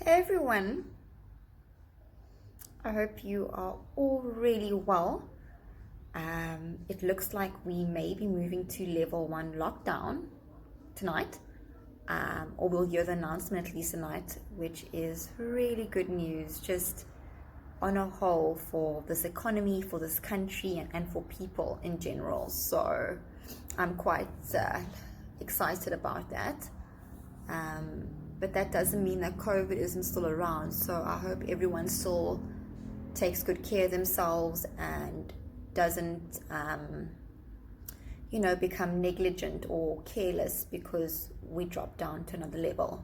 everyone. I hope you are all really well. It looks like we may be moving to level 1 lockdown tonight, or we'll hear the announcement at least tonight, which is really good news just on a whole for this economy, for this country, and for people in general. So I'm quite excited about that. But that doesn't mean that COVID isn't still around. So I hope everyone still takes good care of themselves and doesn't, become negligent or careless because we drop down to another level.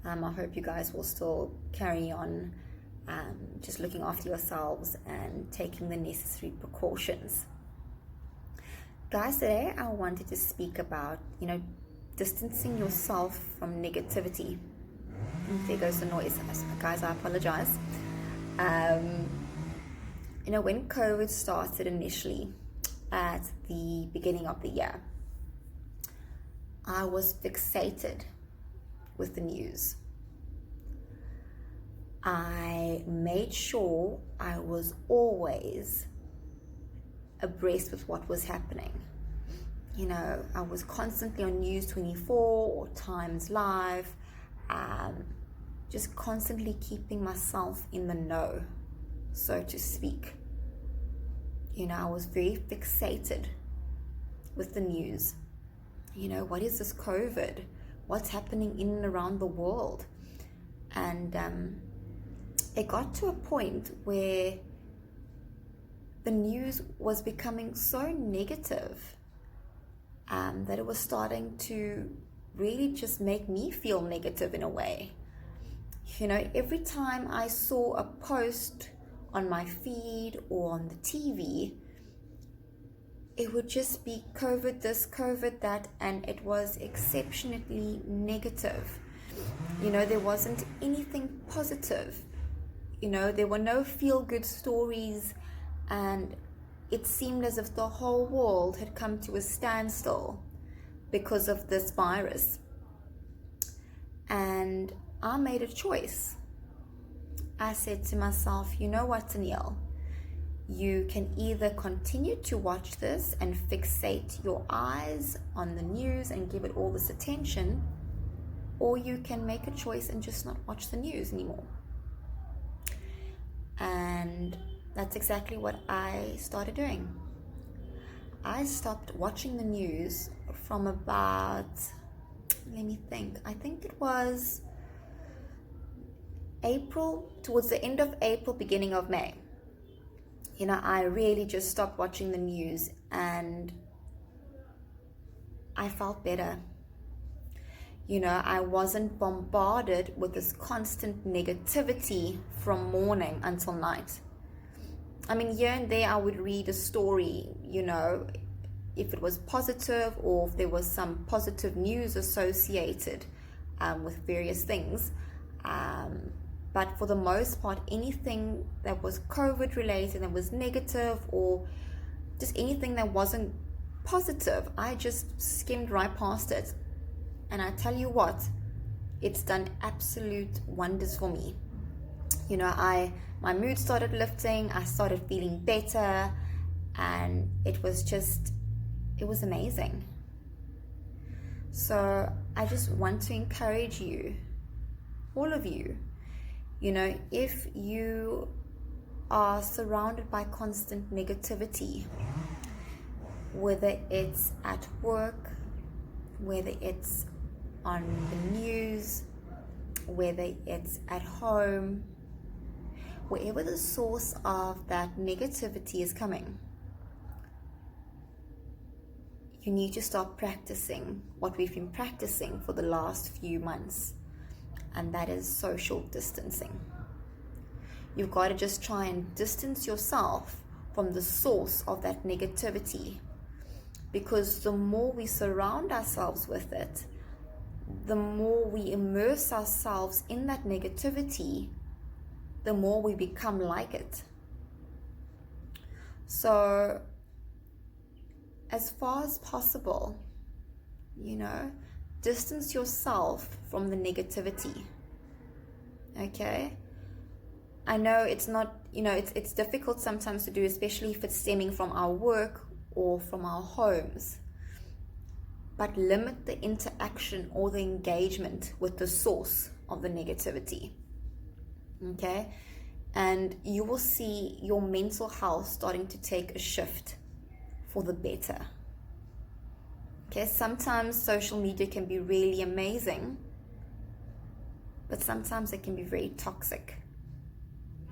I hope you guys will still carry on just looking after yourselves and taking the necessary precautions. Guys, today I wanted to speak about, distancing yourself from negativity. There goes the noise. Guys, I apologize. When COVID started initially at the beginning of the year, I was fixated with the news. I made sure I was always abreast with what was happening. I was constantly on News 24 or Times Live, just constantly keeping myself in the know, so to speak. I was very fixated with the news. What is this COVID? What's happening in and around the world? And it got to a point where the news was becoming so negative that it was starting to really just make me feel negative in a way. Every time I saw a post on my feed or on the TV, it would just be COVID this, COVID that, and it was exceptionally negative. There wasn't anything positive. There were no feel-good stories, and it seemed as if the whole world had come to a standstill because of this virus. And I made a choice. I said to myself, you know what, Danielle? You can either continue to watch this and fixate your eyes on the news and give it all this attention, or you can make a choice and just not watch the news anymore. And that's exactly what I started doing. I stopped watching the news from about, I think it was April, towards the end of April, beginning of May. I really just stopped watching the news and I felt better. I wasn't bombarded with this constant negativity from morning until night. Here and there I would read a story, if it was positive or if there was some positive news associated with various things. But for the most part, anything that was COVID related, that was negative, or just anything that wasn't positive, I just skimmed right past it. And I tell you what, it's done absolute wonders for me. My mood started lifting, I started feeling better, and it was amazing. So I just want to encourage you, all of you, if you are surrounded by constant negativity, whether it's at work, whether it's on the news, whether it's at home, wherever the source of that negativity is coming, you need to start practicing what we've been practicing for the last few months, and that is social distancing. You've got to just try and distance yourself from the source of that negativity, because the more we surround ourselves with it, the more we immerse ourselves in that negativity, the more we become like it. So as far as possible, distance yourself from the negativity. Okay, I know it's not, it's difficult sometimes to do, especially if it's stemming from our work or from our homes. But limit the interaction or the engagement with the source of the negativity. Okay, and you will see your mental health starting to take a shift for the better. Okay, sometimes social media can be really amazing, but sometimes it can be very toxic.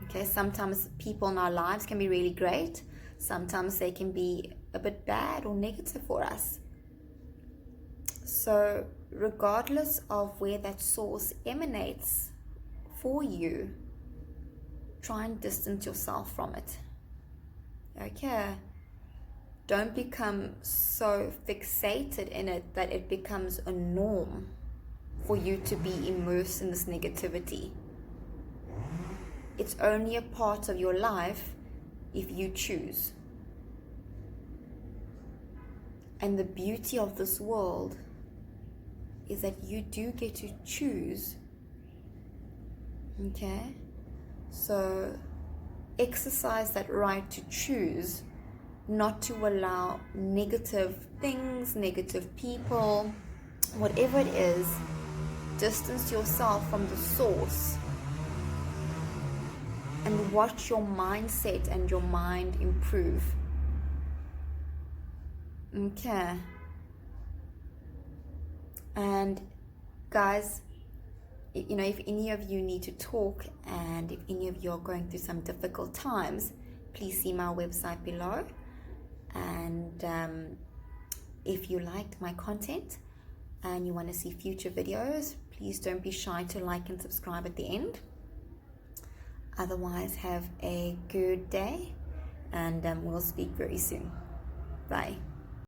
Okay, sometimes people in our lives can be really great, sometimes they can be a bit bad or negative for us. So regardless of where that source emanates for you, try and distance yourself from it. Okay, don't become so fixated in it that it becomes a norm for you to be immersed in this negativity. It's only a part of your life if you choose. And the beauty of this world is that you do get to choose. Okay? So exercise that right to choose, not to allow negative things, negative people, whatever it is. Distance yourself from the source and watch your mindset and your mind improve. Okay. And guys, if any of you need to talk and if any of you are going through some difficult times, please see my website below. And if you liked my content and you want to see future videos, please don't be shy to like and subscribe at the end. Otherwise, have a good day, and we'll speak very soon. Bye.